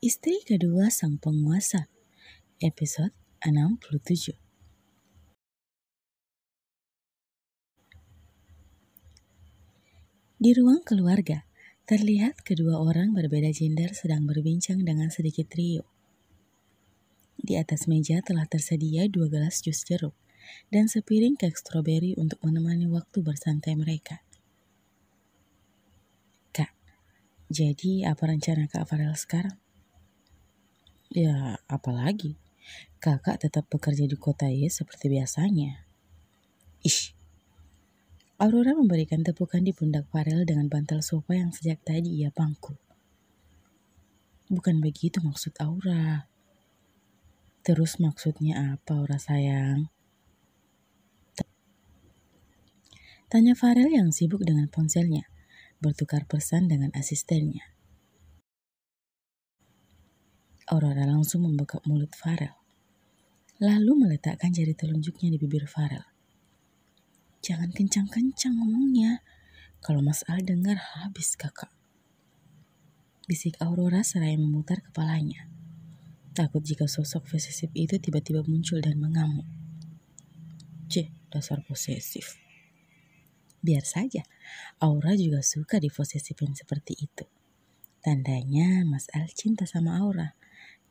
Istri kedua sang penguasa, episode 67. Di ruang keluarga, terlihat kedua orang berbeda gender sedang berbincang dengan sedikit rio. Di atas meja telah tersedia 2 gelas jus jeruk dan sepiring kek stroberi untuk menemani waktu bersantai mereka. Kak, jadi apa rencana Kak Farel sekarang? Ya, apalagi. Kakak tetap bekerja di kota Y seperti biasanya. Ish. Aurora memberikan tepukan di pundak Farel dengan bantal sofa yang sejak tadi ia pangku. Bukan begitu maksud Aura. Terus maksudnya apa, Aura sayang? Tanya Farel yang sibuk dengan ponselnya, bertukar pesan dengan asistennya. Aurora langsung membuka mulut Farel, lalu meletakkan jari telunjuknya di bibir Farel. Jangan kencang-kencang ngomongnya, kalau Mas Al dengar habis kakak. Bisik Aurora seraya memutar kepalanya. Takut jika sosok posesif itu tiba-tiba muncul dan mengamuk. Dasar posesif. Biar saja, Aura juga suka diposesifin seperti itu. Tandanya Mas Al cinta sama Aura.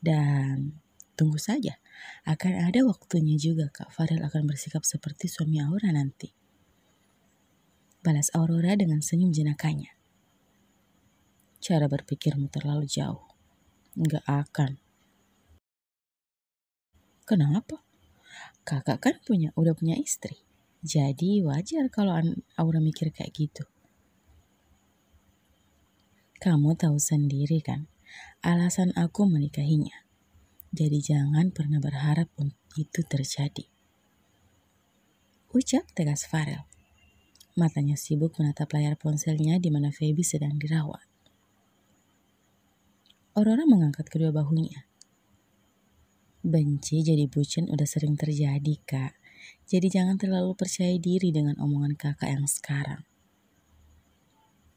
Dan tunggu saja, akan ada waktunya juga Kak Farel akan bersikap seperti suami Aura nanti. Balas Aurora dengan senyum jenakanya. Cara berpikirmu terlalu jauh. Nggak akan. Kenapa? Kakak kan udah punya istri. Jadi wajar kalau Aura mikir kayak gitu. Kamu tahu sendiri kan, alasan aku menikahinya. Jadi jangan pernah berharap itu terjadi. Ucap tegas Farel. Matanya sibuk menatap layar ponselnya di mana Feby sedang dirawat. Aurora mengangkat kedua bahunya. Benci jadi bucin udah sering terjadi, Kak. Jadi jangan terlalu percaya diri dengan omongan kakak yang sekarang.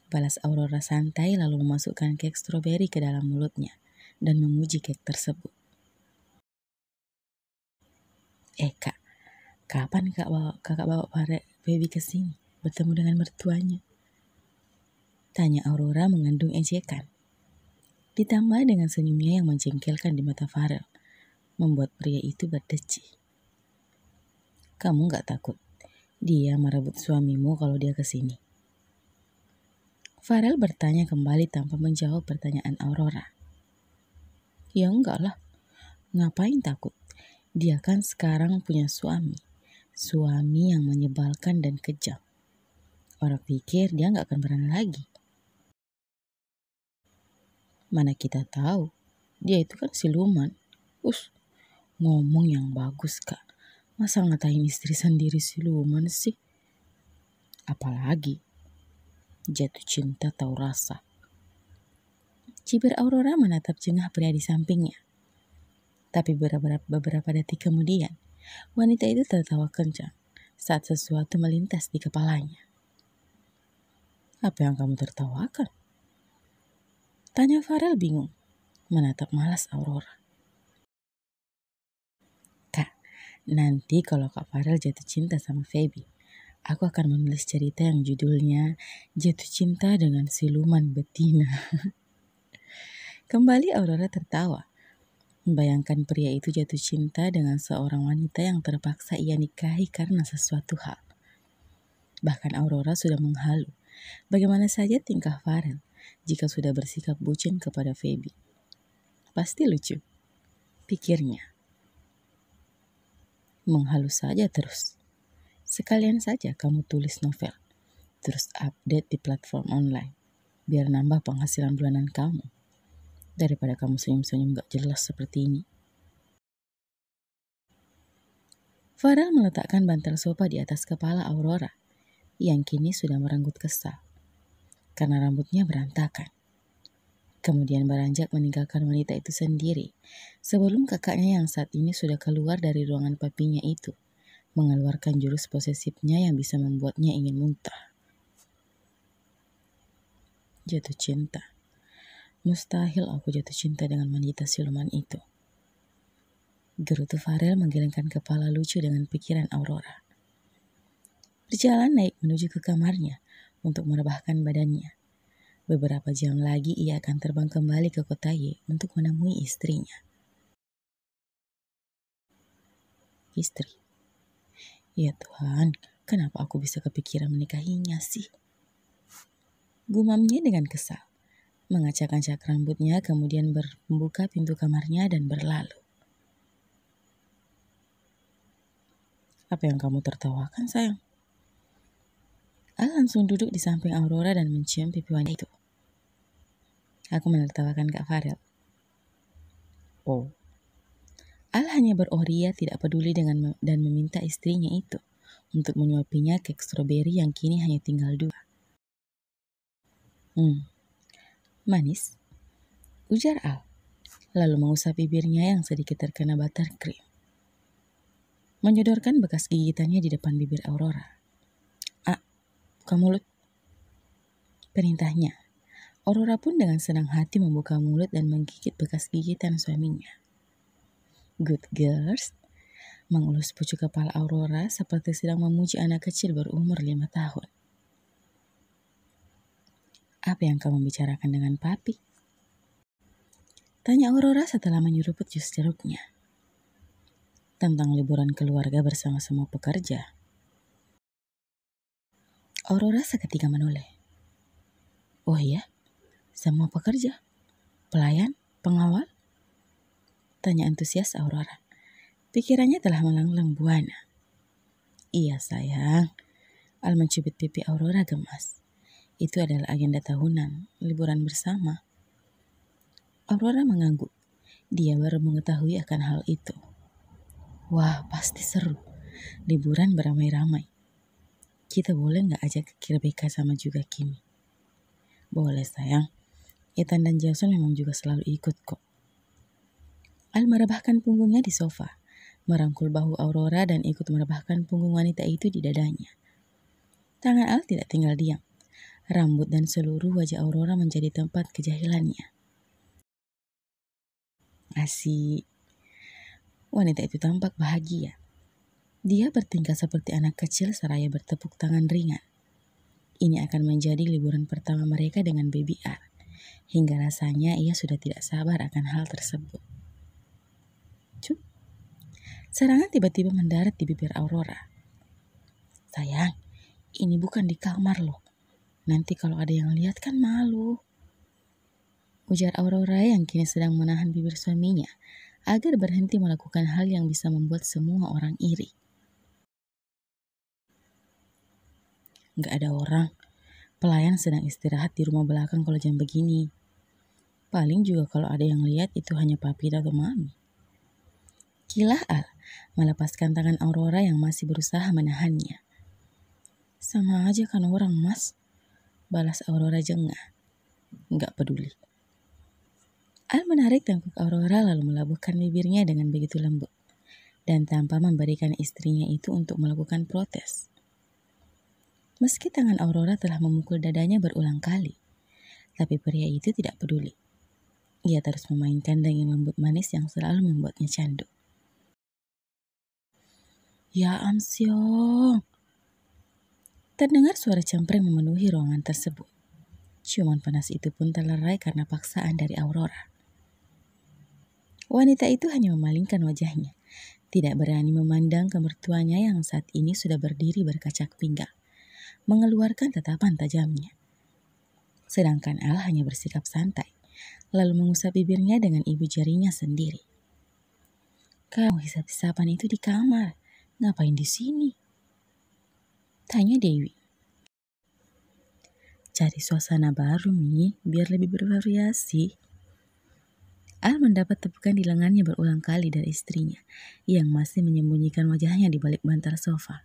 Balas Aurora santai lalu memasukkan kek stroberi ke dalam mulutnya dan memuji kek tersebut. Kak, kapan kakak bawa Feby ke sini bertemu dengan mertuanya? Tanya Aurora mengandung ejekan. Ditambah dengan senyumnya yang menjengkelkan di mata Farel, membuat pria itu berdeci. Kamu gak takut dia merebut suamimu kalau dia kesini? Farel bertanya kembali tanpa menjawab pertanyaan Aurora. Ya enggak lah, ngapain takut? Dia kan sekarang punya suami yang menyebalkan dan kejam. Orang pikir dia gak akan berani lagi. Mana kita tahu, dia itu kan siluman. Ngomong yang bagus Kak. Masa ngatain istri sendiri siluman sih? Apalagi jatuh cinta tahu rasa. Cibir Aurora menatap jengah pria di sampingnya. Tapi beberapa detik kemudian, wanita itu tertawa kencang saat sesuatu melintas di kepalanya. Apa yang kamu tertawakan? Tanya Farel bingung, menatap malas Aurora. Kak, nanti kalau Kak Farel jatuh cinta sama Feby, aku akan menulis cerita yang judulnya Jatuh Cinta dengan Siluman Betina. Kembali Aurora tertawa. Membayangkan pria itu jatuh cinta dengan seorang wanita yang terpaksa ia nikahi karena sesuatu hal. Bahkan Aurora sudah menghalu bagaimana saja tingkah Farel jika sudah bersikap bucin kepada Feby. Pasti lucu, pikirnya. Menghalu saja terus. Sekalian saja kamu tulis novel, terus update di platform online, biar nambah penghasilan bulanan kamu. Daripada kamu senyum-senyum gak jelas seperti ini. Farel meletakkan bantal sofa di atas kepala Aurora, yang kini sudah merenggut kesal, karena rambutnya berantakan. Kemudian beranjak meninggalkan wanita itu sendiri, sebelum kakaknya yang saat ini sudah keluar dari ruangan papinya itu, mengeluarkan jurus posesifnya yang bisa membuatnya ingin muntah. Jatuh cinta. Mustahil aku jatuh cinta dengan wanita siluman itu. Gerutu Farel menggelengkan kepala lucu dengan pikiran Aurora. Berjalan naik menuju ke kamarnya untuk merebahkan badannya. Beberapa jam lagi ia akan terbang kembali ke kota Y untuk menemui istrinya. Istri. Ya Tuhan, kenapa aku bisa kepikiran menikahinya sih? Gumamnya dengan kesal. Mengacak-acak rambutnya kemudian membuka pintu kamarnya dan berlalu. Apa yang kamu tertawakan, sayang? Al langsung duduk di samping Aurora dan mencium pipi wanita itu. Aku menertawakan Kak Farel. Oh. Al hanya beroria tidak peduli dan meminta istrinya itu untuk menyuapinya kek stroberi yang kini hanya tinggal 2. Manis, ujar Al, lalu mengusap bibirnya yang sedikit terkena buttercream. Menyodorkan bekas gigitannya di depan bibir Aurora. Buka mulut. Perintahnya. Aurora pun dengan senang hati membuka mulut dan menggigit bekas gigitan suaminya. Good girls. Mengelus pucuk kepala Aurora seperti sedang memuji anak kecil berumur 5 tahun. Apa yang kamu bicarakan dengan papi? Tanya Aurora setelah menyeruput jus jeruknya. Tentang liburan keluarga bersama semua pekerja. Aurora seketika menoleh. Oh iya? Semua pekerja? Pelayan? Pengawal? Tanya antusias Aurora. Pikirannya telah melanglang buana. Iya sayang. Al mencubit pipi Aurora gemas. Itu adalah agenda tahunan, liburan bersama. Aurora mengangguk. Dia baru mengetahui akan hal itu. Wah, pasti seru. Liburan beramai-ramai. Kita boleh gak ajak Rebecca sama juga Kimi? Boleh sayang. Ethan dan Jason memang juga selalu ikut kok. Al merebahkan punggungnya di sofa, merangkul bahu Aurora dan ikut merebahkan punggung wanita itu di dadanya. Tangan Al tidak tinggal diam. Rambut dan seluruh wajah Aurora menjadi tempat kejahilannya. Asik. Wanita itu tampak bahagia. Dia bertingkah seperti anak kecil seraya bertepuk tangan ringan. Ini akan menjadi liburan pertama mereka dengan Baby R. Hingga rasanya ia sudah tidak sabar akan hal tersebut. Cuk. Serangan tiba-tiba mendarat di bibir Aurora. Sayang, ini bukan di kamar loh. Nanti kalau ada yang lihat kan malu. Ujar Aurora yang kini sedang menahan bibir suaminya agar berhenti melakukan hal yang bisa membuat semua orang iri. Gak ada orang. Pelayan sedang istirahat di rumah belakang kalau jam begini. Paling juga kalau ada yang lihat itu hanya papi atau mami. Kilah Al melepaskan tangan Aurora yang masih berusaha menahannya. Sama aja kan orang mas. Balas Aurora jengah. Gak peduli. Al menarik tengkuk Aurora lalu melabuhkan bibirnya dengan begitu lembut. Dan tanpa memberikan istrinya itu untuk melakukan protes. Meski tangan Aurora telah memukul dadanya berulang kali, tapi pria itu tidak peduli. Ia terus memainkan daging lembut manis yang selalu membuatnya candu. Ya Amsyong. Terdengar suara cempreng memenuhi ruangan tersebut. Ciuman panas itu pun terlerai karena paksaan dari Aurora. Wanita itu hanya memalingkan wajahnya, tidak berani memandang ke mertuanya yang saat ini sudah berdiri berkacak pinggang, mengeluarkan tatapan tajamnya. Sedangkan Al hanya bersikap santai, lalu mengusap bibirnya dengan ibu jarinya sendiri. Kamu hisap-hisapan itu di kamar, ngapain di sini? Tanya Dewi. Cari suasana baru, Mi, biar lebih bervariasi. Al mendapat tepukan di lengannya berulang kali dari istrinya, yang masih menyembunyikan wajahnya di balik bantal sofa.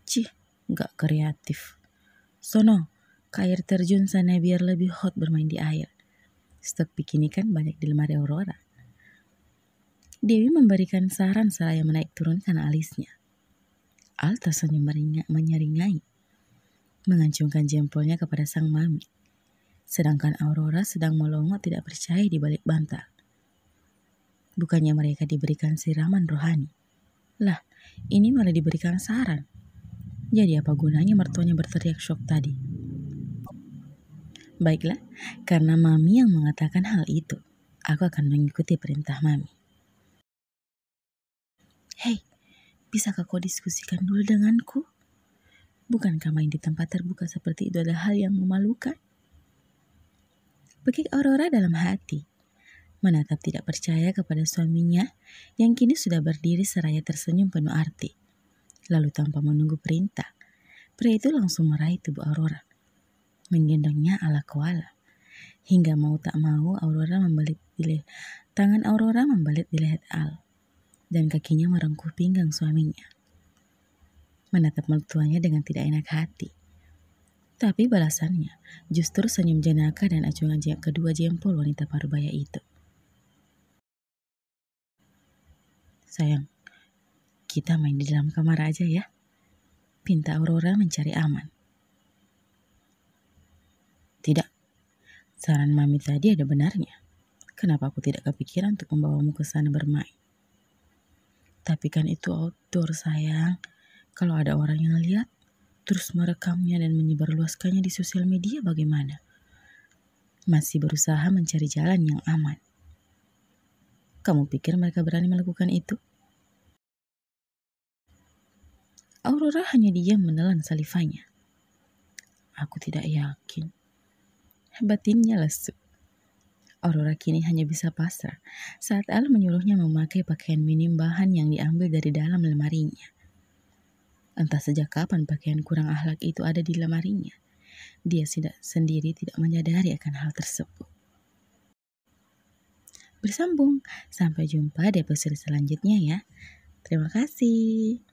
Cih, gak kreatif. Sono, ke air terjun sana biar lebih hot bermain di air. Stok bikini kan banyak di lemari Aurora. Dewi memberikan saran seraya menaik turunkan alisnya. Al tersenyum menyeringai, mengancungkan jempolnya kepada sang mami. Sedangkan Aurora sedang melongo tidak percaya di balik bantal. Bukannya mereka diberikan siraman rohani. Lah, ini malah diberikan saran. Jadi apa gunanya mertuanya berteriak syok tadi? Baiklah, karena Mami yang mengatakan hal itu, aku akan mengikuti perintah Mami. Hei, bisakah kau diskusikan dulu denganku? Bukankah main di tempat terbuka seperti itu adalah hal yang memalukan? Bekik Aurora dalam hati, menatap tidak percaya kepada suaminya yang kini sudah berdiri seraya tersenyum penuh arti. Lalu tanpa menunggu perintah, pria itu langsung meraih tubuh Aurora, menggendongnya ala koala. Hingga mau tak mau tangan Aurora membalit di leher Al, dan kakinya merengkuh pinggang suaminya. Menatap mertuanya dengan tidak enak hati. Tapi balasannya justru senyum jenaka dan acungan kedua jempol wanita parubaya itu. Sayang, kita main di dalam kamar aja ya. Pinta Aurora mencari aman. Tidak, saran Mami tadi ada benarnya. Kenapa aku tidak kepikiran untuk membawamu ke sana bermain? Tapi kan itu outdoor sayang. Kalau ada orang yang lihat, terus merekamnya dan menyebarluaskannya di sosial media bagaimana? Masih berusaha mencari jalan yang aman. Kamu pikir mereka berani melakukan itu? Aurora hanya diam menelan salivanya. Aku tidak yakin. Batinnya lesu. Aurora kini hanya bisa pasrah saat Al menyuruhnya memakai pakaian minim bahan yang diambil dari dalam lemarinya. Entah sejak kapan pakaian kurang akhlak itu ada di lemarinya. Dia sendiri tidak menyadari akan hal tersebut. Bersambung, sampai jumpa di episode selanjutnya ya. Terima kasih.